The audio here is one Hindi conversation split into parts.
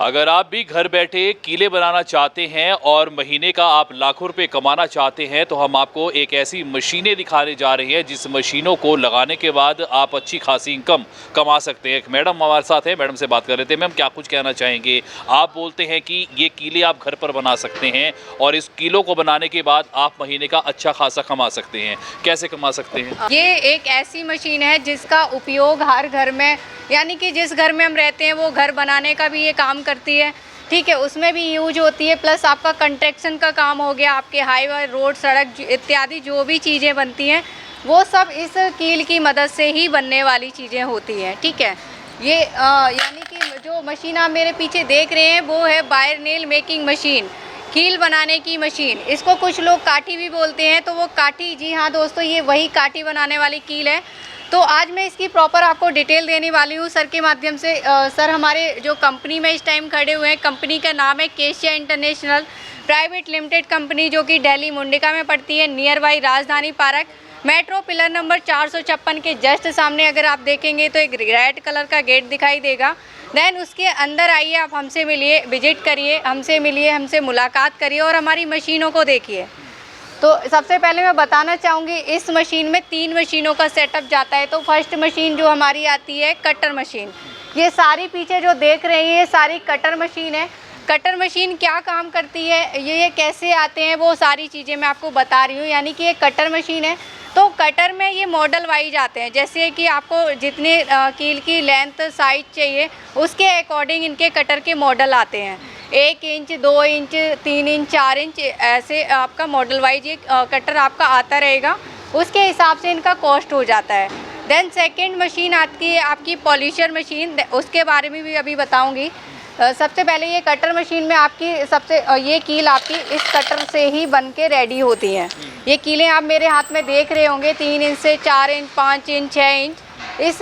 अगर आप भी घर बैठे कीले बनाना चाहते हैं और महीने का आप लाखों रुपए कमाना चाहते हैं तो हम आपको एक ऐसी मशीनें दिखाने जा रहे हैं जिस मशीनों को लगाने के बाद आप अच्छी खासी इनकम कमा सकते हैं। एक मैडम हमारे साथ है, मैडम से बात कर रहे थे। मैम, क्या कुछ कहना चाहेंगे? आप बोलते हैं कि ये कीले आप घर पर बना सकते हैं और इस कीलों को बनाने के बाद आप महीने का अच्छा खासा कमा सकते हैं। कैसे कमा सकते हैं? ये एक ऐसी मशीन है जिसका उपयोग हर घर में, यानी कि जिस घर में हम रहते हैं वो घर बनाने का भी ये काम करती है। ठीक है, उसमें भी यूज होती है। प्लस आपका कंस्ट्रक्शन का काम हो गया, आपके हाईवे, रोड, सड़क इत्यादि जो भी चीज़ें बनती हैं वो सब इस कील की मदद से ही बनने वाली चीज़ें होती हैं। ठीक है, ये यानी कि जो मशीन आप मेरे पीछे देख रहे हैं वो है वायर नेल मेकिंग मशीन, कील बनाने की मशीन। इसको कुछ लोग काठी भी बोलते हैं, तो वो काठी, जी हाँ दोस्तों, ये वही काठी बनाने वाली कील है। तो आज मैं इसकी प्रॉपर आपको डिटेल देने वाली हूँ सर के माध्यम से। सर हमारे जो कंपनी में इस टाइम खड़े हुए हैं, कंपनी का नाम है केशिया इंटरनेशनल प्राइवेट लिमिटेड कंपनी, जो कि दिल्ली मुंडिका में पड़ती है, नियर बाई राजधानी पार्क, मेट्रो पिलर नंबर 456 के जस्ट सामने। अगर आप देखेंगे तो एक रेड कलर का गेट दिखाई देगा। देन उसके अंदर आइए, आप हमसे मिलिए, विजिट करिए, हमसे मिलिए, हमसे मुलाकात करिए और हमारी मशीनों को देखिए। तो सबसे पहले मैं बताना चाहूँगी, इस मशीन में 3 मशीनों का सेटअप जाता है। तो फर्स्ट मशीन जो हमारी आती है कटर मशीन। ये सारी पीछे जो देख रहे हैं ये सारी कटर मशीन है। कटर मशीन क्या काम करती है, ये कैसे आते हैं, वो सारी चीज़ें मैं आपको बता रही हूँ। यानी कि ये कटर मशीन है। तो कटर में ये मॉडल वाइज आते हैं, जैसे कि आपको जितने कील की लेंथ साइज चाहिए उसके अकॉर्डिंग इनके कटर के मॉडल आते हैं। 1 इंच, 2 इंच, 3 इंच, 4 इंच, ऐसे आपका मॉडल वाइज ये कटर आपका आता रहेगा। उसके हिसाब से इनका कॉस्ट हो जाता है। देन सेकंड मशीन आती है आपकी पॉलिशर मशीन, उसके बारे में भी अभी बताऊंगी। सबसे पहले ये कटर मशीन में आपकी ये कील आपकी इस कटर से ही बन के रेडी होती हैं। ये कीलें आप मेरे हाथ में देख रहे होंगे, 3 इंच से 4 इंच, 5 इंच, 6 इंच, इस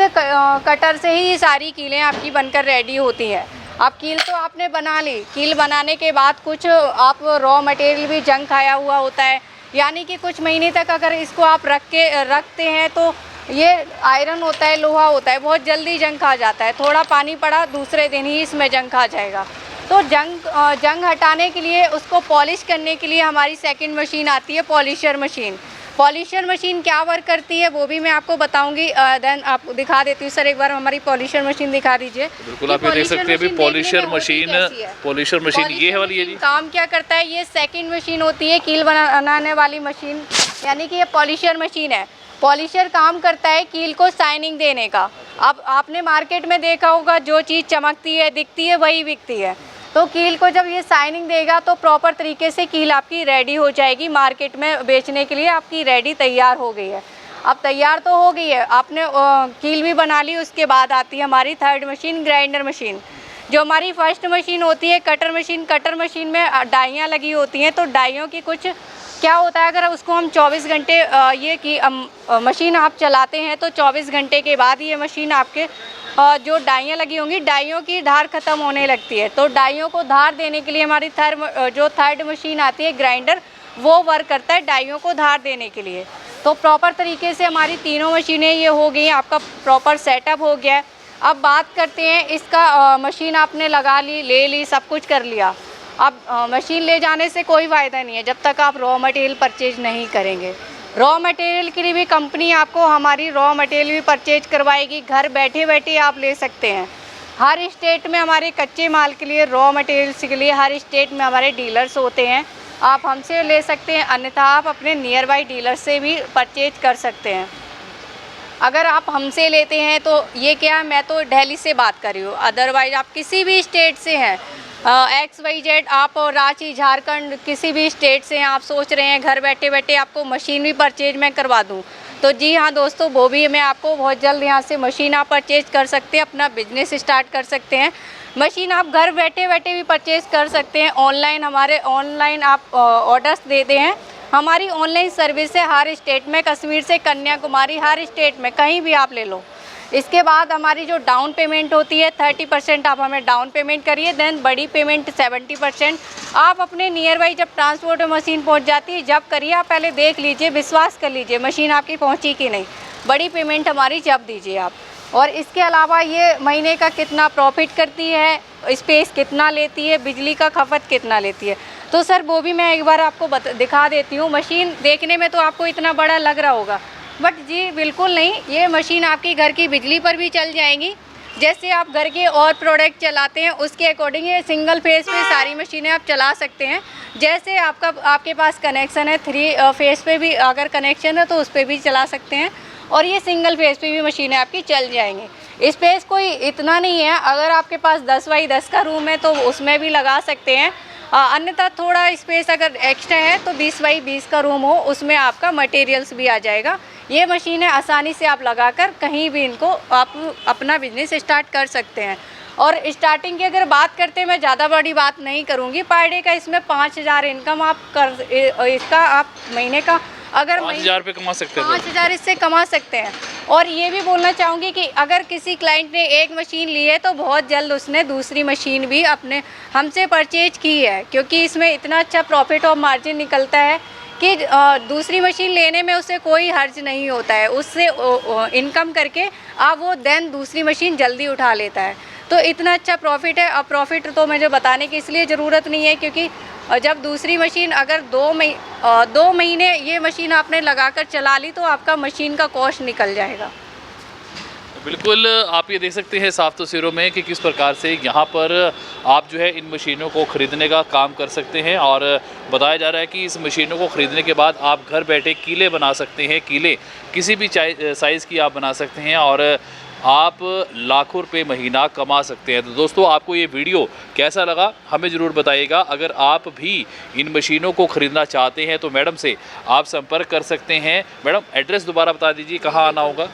कटर से ही ये सारी कीलें आपकी बनकर रेडी होती हैं। अब कील तो आपने बना ली, कील बनाने के बाद कुछ आप रॉ मटेरियल भी जंग खाया हुआ होता है, यानी कि कुछ महीने तक अगर इसको आप रखते हैं तो ये आयरन होता है, लोहा होता है, बहुत जल्दी जंग खा जाता है। थोड़ा पानी पड़ा दूसरे दिन ही इसमें जंग खा जाएगा। तो जंग हटाने के लिए, उसको पॉलिश करने के लिए हमारी सेकंड मशीन आती है पॉलिशर मशीन। पॉलिशर मशीन क्या वर्क करती है वो भी मैं आपको बताऊंगी। देन आपको दिखा देती हूँ। सर एक बार हमारी पॉलिशर मशीन दिखा दीजिए। बिल्कुल, आप ये देख सकते हैं अभी पॉलिशर मशीन ये वाली है जी। काम क्या करता है, ये सेकंड मशीन होती है कील बनाने वाली मशीन, यानी कि ये पॉलिशर मशीन है। पॉलिशर काम करता है कील को शाइनिंग देने का। अब आपने मार्केट में देखा होगा, जो चीज़ चमकती है, दिखती है, वही बिकती है। तो कील को जब ये शाइनिंग देगा तो प्रॉपर तरीके से कील आपकी रेडी हो जाएगी, मार्केट में बेचने के लिए आपकी रेडी तैयार हो गई है। अब तैयार तो हो गई है, आपने कील भी बना ली। उसके बाद आती है हमारी थर्ड मशीन, ग्राइंडर मशीन। जो हमारी फर्स्ट मशीन होती है कटर मशीन, कटर मशीन में डाइयाँ लगी होती हैं। तो डाइयों की कुछ क्या होता है, अगर उसको हम 24 घंटे मशीन आप चलाते हैं तो 24 घंटे के बाद ये मशीन आपके जो डाइयाँ लगी होंगी, डाइयों की धार ख़त्म होने लगती है। तो डाइयों को धार देने के लिए हमारी थर्ड मशीन आती है ग्राइंडर, वो वर्क करता है डाइयों को धार देने के लिए। तो प्रॉपर तरीके से हमारी तीनों मशीनें ये हो गई, आपका प्रॉपर सेटअप हो गया। अब बात करते हैं इसका, मशीन आपने लगा ली, ले ली, सब कुछ कर लिया। अब मशीन ले जाने से कोई फ़ायदा नहीं है जब तक आप रॉ मटेरियल परचेज नहीं करेंगे। रॉ मटेरियल के लिए भी कंपनी आपको हमारी रॉ मटेरियल भी परचेज करवाएगी। घर बैठे बैठे आप ले सकते हैं। हर स्टेट में हमारे कच्चे माल के लिए, रॉ मटेरियल्स के लिए हर स्टेट में हमारे डीलर्स होते हैं। आप हमसे ले सकते हैं, अन्यथा आप अपने नियर बाई डीलर से भी परचेज कर सकते हैं। अगर आप हमसे लेते हैं तो ये क्या, मैं तो दिल्ली से बात कर रही हूँ, अदरवाइज आप किसी भी स्टेट से हैं, XYZ, आप रांची, झारखंड, किसी भी स्टेट से हैं, आप सोच रहे हैं घर बैठे बैठे आपको मशीन भी परचेज मैं करवा दूं, तो जी हाँ दोस्तों, वो भी मैं आपको बहुत जल्द यहाँ से मशीन आप परचेज कर सकते हैं, अपना बिजनेस स्टार्ट कर सकते हैं। मशीन आप घर बैठे बैठे भी परचेज कर सकते हैं। ऑनलाइन आप ऑर्डर्स देते हैं। हमारी ऑनलाइन सर्विस है हर स्टेट में, कश्मीर से कन्याकुमारी, हर स्टेट में कहीं भी आप ले लो। इसके बाद हमारी जो डाउन पेमेंट होती है 30% आप हमें डाउन पेमेंट करिए। देन बड़ी पेमेंट 70% आप अपने नियर बाई जब ट्रांसपोर्ट मशीन पहुंच जाती है जब करिए, आप पहले देख लीजिए, विश्वास कर लीजिए मशीन आपकी पहुंची कि नहीं। बड़ी पेमेंट हमारी जब दीजिए आप। और इसके अलावा ये महीने का कितना प्रॉफिट करती है, स्पेस कितना लेती है, बिजली का खपत कितना लेती है। तो सर वो भी मैं एक बार आपको दिखा देती हूँ। मशीन देखने में तो आपको इतना बड़ा लग रहा होगा, बट जी बिल्कुल नहीं, ये मशीन आपकी घर की बिजली पर भी चल जाएंगी। जैसे आप घर के और प्रोडक्ट चलाते हैं उसके अकॉर्डिंग ये सिंगल फेस पे सारी मशीनें आप चला सकते हैं। जैसे आपके पास कनेक्शन है 3 फेस पे भी अगर कनेक्शन है तो उस पर भी चला सकते हैं, और ये सिंगल फेस पे भी मशीनें आपकी चल जाएंगी। स्पेस कोई इतना नहीं है, अगर आपके पास 10 बाई 10 का रूम है तो उसमें भी लगा सकते हैं। अन्यथा थोड़ा स्पेस अगर एक्स्ट्रा है तो 20 बाई 20 का रूम हो उसमें आपका मटेरियल्स भी आ जाएगा। ये मशीनें आसानी से आप लगाकर कहीं भी इनको आप अपना बिजनेस स्टार्ट कर सकते हैं। और स्टार्टिंग की अगर बात करते हैं, मैं ज़्यादा बड़ी बात नहीं करूँगी, पर डे का इसमें 5000 इनकम आप इसका आप महीने का अगर 5000 रुपये कमा सकते हैं, 5000 इससे कमा सकते हैं। और ये भी बोलना चाहूँगी कि अगर किसी क्लाइंट ने एक मशीन ली है तो बहुत जल्द उसने दूसरी मशीन भी अपने हमसे परचेज की है, क्योंकि इसमें इतना अच्छा प्रॉफिट और मार्जिन निकलता है कि दूसरी मशीन लेने में उसे कोई हर्ज नहीं होता है। उससे इनकम करके आप वो देन दूसरी मशीन जल्दी उठा लेता है। तो इतना अच्छा प्रॉफिट है। अब प्रॉफिट तो मुझे बताने की इसलिए ज़रूरत नहीं है, क्योंकि जब दूसरी मशीन अगर 2 महीने ये मशीन आपने लगाकर चला ली तो आपका मशीन का कॉस्ट निकल जाएगा। बिल्कुल, आप ये देख सकते हैं साफ तस्वीरों में कि किस प्रकार से यहाँ पर आप जो है इन मशीनों को ख़रीदने का काम कर सकते हैं। और बताया जा रहा है कि इस मशीनों को ख़रीदने के बाद आप घर बैठे कीले बना सकते हैं। कीले किसी भी साइज़ की आप बना सकते हैं और आप लाखों रुपए महीना कमा सकते हैं। तो दोस्तों, आपको ये वीडियो कैसा लगा हमें ज़रूर बताइएगा। अगर आप भी इन मशीनों को ख़रीदना चाहते हैं तो मैडम से आप संपर्क कर सकते हैं। मैडम, एड्रेस दोबारा बता दीजिए, कहाँ आना होगा?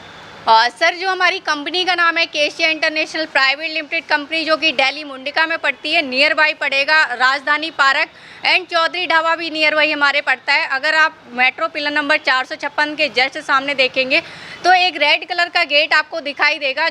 सर, जो हमारी कंपनी का नाम है केशिया इंटरनेशनल प्राइवेट लिमिटेड कंपनी, जो कि दिल्ली मुंडिका में पड़ती है। नियर बाई पड़ेगा राजधानी पार्क एंड चौधरी ढाबा भी नियर बाई हमारे पड़ता है। अगर आप मेट्रो पिलर नंबर 456 के जस्ट सामने देखेंगे तो एक रेड कलर का गेट आपको दिखाई देगा।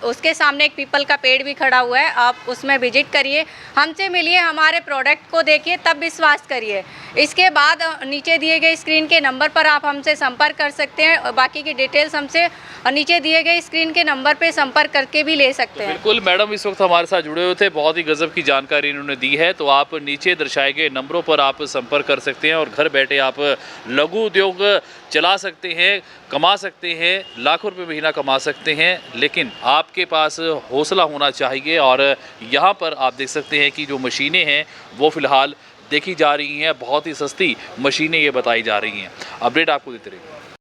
उसके सामने एक पीपल का पेड़ भी खड़ा हुआ है, आप उसमें विजिट करिए, हमसे मिलिए, हमारे प्रोडक्ट को देखिए, तब विश्वास करिए। इसके बाद नीचे दिए गए स्क्रीन के नंबर पर आप हमसे संपर्क कर सकते हैं। बाकी की डिटेल्स हमसे नीचे दिए गए स्क्रीन के नंबर पे संपर्क करके भी ले सकते हैं। बिल्कुल, मैडम इस वक्त हमारे साथ जुड़े हुए थे, बहुत ही गजब की जानकारी इन्होंने दी है। तो आप नीचे दर्शाए गए नंबरों पर आप संपर्क कर सकते हैं और घर बैठे आप लघु उद्योग चला सकते हैं, कमा सकते हैं, लाखों रुपए महीना कमा सकते हैं। लेकिन आपके पास हौसला होना चाहिए। और यहाँ पर आप देख सकते हैं कि जो मशीनें हैं वो फ़िलहाल देखी जा रही हैं, बहुत ही सस्ती मशीनें ये बताई जा रही हैं। अपडेट आपको देते रहेंगे।